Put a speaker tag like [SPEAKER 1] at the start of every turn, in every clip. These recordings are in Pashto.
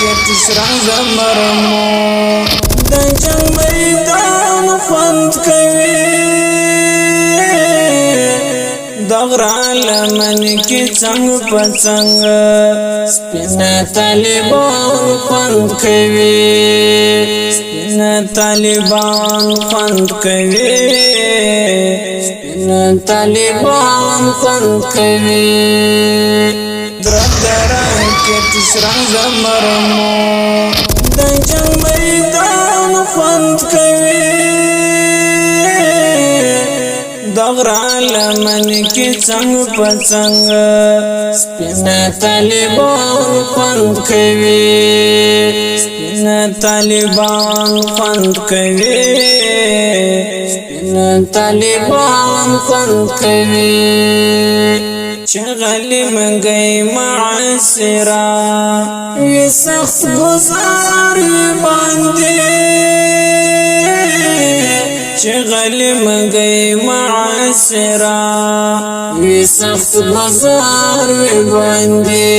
[SPEAKER 1] کې تسرا زمرمو د جنگ میدان خوند کوي دغرا لمن کی څنګ په څنګ سپین طالبان خوند کوي سپین طالبان خوند کوي سپین طالبان خوند کوي درا کې تسرا زمرمو د جنگ میدان خوند کوي دغرا لمن کی څنګ په څنګ سپین طالبان خوند کوي سپین طالبان خوند کوي سپین طالبان خوند کوي چغلی منګي معسرا وی سخت گزار باندې چغلی منګي معسرا وی سخت گزار باندې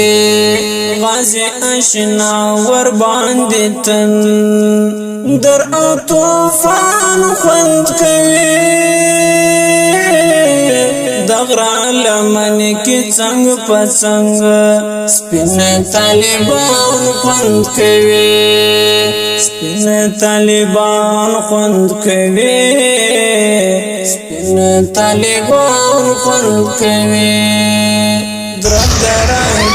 [SPEAKER 1] غازی آشنا ور باندې تن در او طوفان خوند کوي دغرا لمن کی څنګ په څنګ سپین طالبان خوند کوي سپین طالبان خوند کوي سپین طالبان خوند کوي درا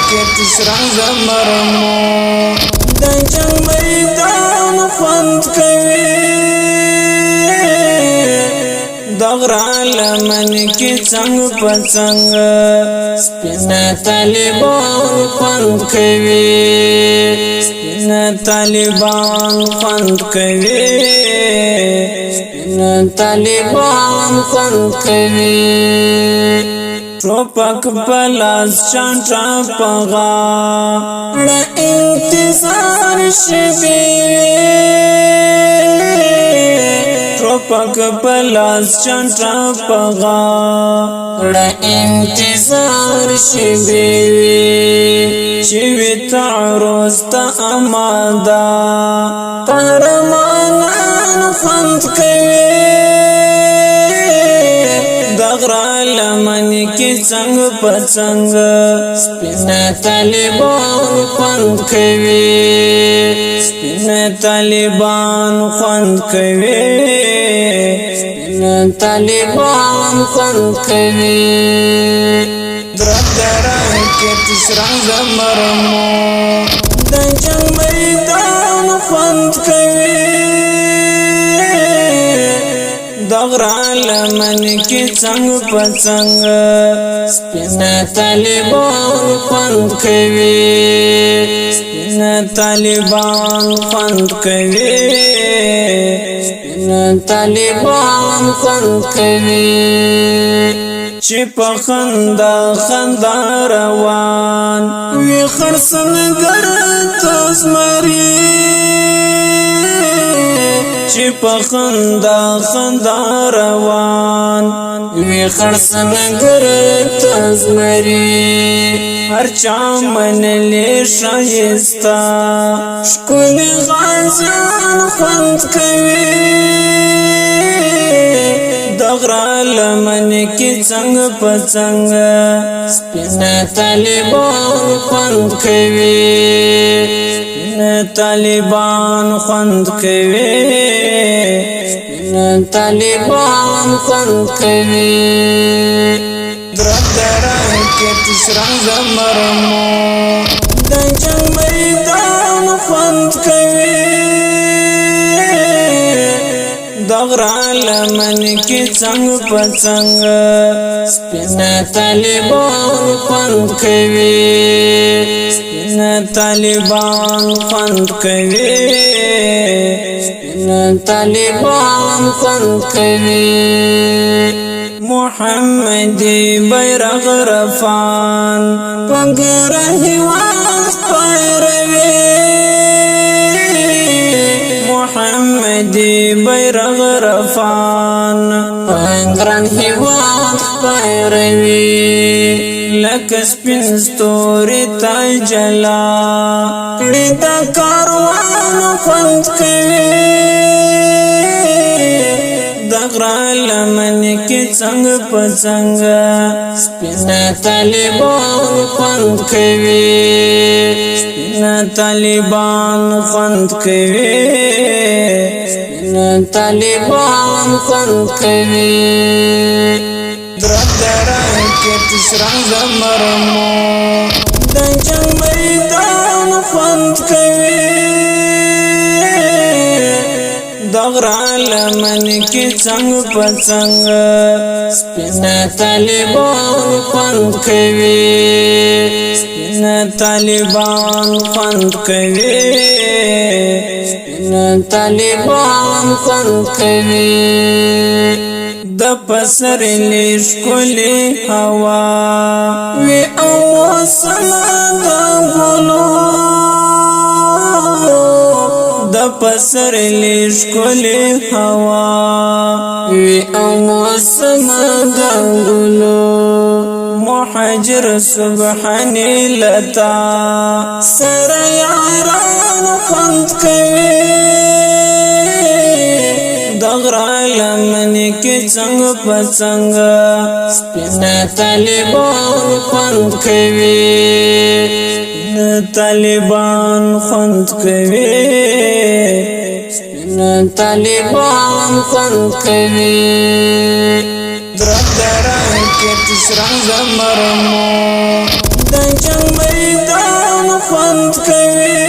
[SPEAKER 1] کې تسرا زمرمو د جنگ میدان خوند کوي دغرا لمن کی څنګ په څنګ سپین طالبان خوند کوي سپین طالبان خوند کوي سپین طالبان خوند کوي ټوپک پلاس چانټا پغا ل انتظار شبي ټوپک پلاس چانټا پغا ل انتظار شبي شوی تعرض تا امادا پرمانان خوند کوي دغرا لمن کی څنګ په څنګ سپین طالبان خوند کوي سپین طالبان خوند کوي سپین طالبان خوند کوي درا کې تسرا زمرمو د جنگ میدان خوند کوي دغرا لمن کی څنګ په څنګ سپین طالبان خوند کوي سپین طالبان خوند کوي سپین طالبان خوند کوي چې په خندا خندا روان وی خرسنګر تزمري چې په خندا خندا روان وی خرسنګر تزمري هر چا منلې شایستا شکل غازان خوند کوي دغرا لمن کی څنګ په څنګ سپین طالبان خوند کوي سپین طالبان خوند کوي سپین طالبان خوند کوي درا کې تسرا زمرمو د جنگ میدان خوند کوي دغرا لمن کی څنګ په څنګ سپین طالبان خوند کوي سپین طالبان خوند کوي سپین طالبان خوند کوي محمد بیرغ رفان پنګره هواز پیروي محمد بیرغ رفان پنګران هواز پیروي لکه سپین ستوري تا جلا کړي د کاروان خوند کوي د غره لمن کې څنګه په څنګه سپین طالبان خوند کوي سپین طالبان خوند کوي سپین طالبان خوند کوي درد راکټ سرنګ زمرمو د جنگ میدان خوند کوي د غره لمن کې څنګه په څنګه سپین طالبان خوند کوي سپین طالبان خوند کوي سپین طالبان خوند کوي د پسر لشکلی هوا وی او سما د ګلو د پسر لشکلی هوا وی او سما د ګلو محجر سبحان لتا سر یاران خوند کوي دغرا لمن کې څنګه په څنګه سپین طالبان خوند کوي سپین طالبان خوند کوي سپین طالبان خوند کوي درد راکټ سرنګ زمرمو د جنگ میدان خوند کوي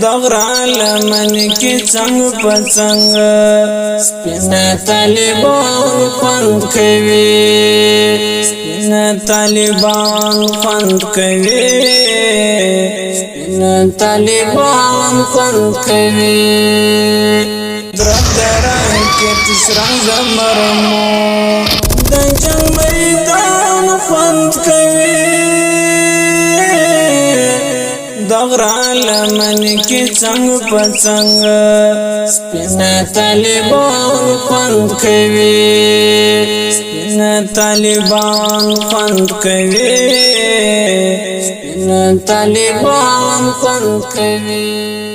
[SPEAKER 1] د غره لمن کې څنګه په څنګه سپین طالبان خوند کوي سپین طالبان خوند کوي سپین طالبان خوند کوي درد راکټ سرنګ زمرمو د جنگ میدان خوند کوي د غره لمن کې څنګه په څنګه سپین طالبان خوند کوي سپین طالبان خوند کوي سپین طالبان خوند کوي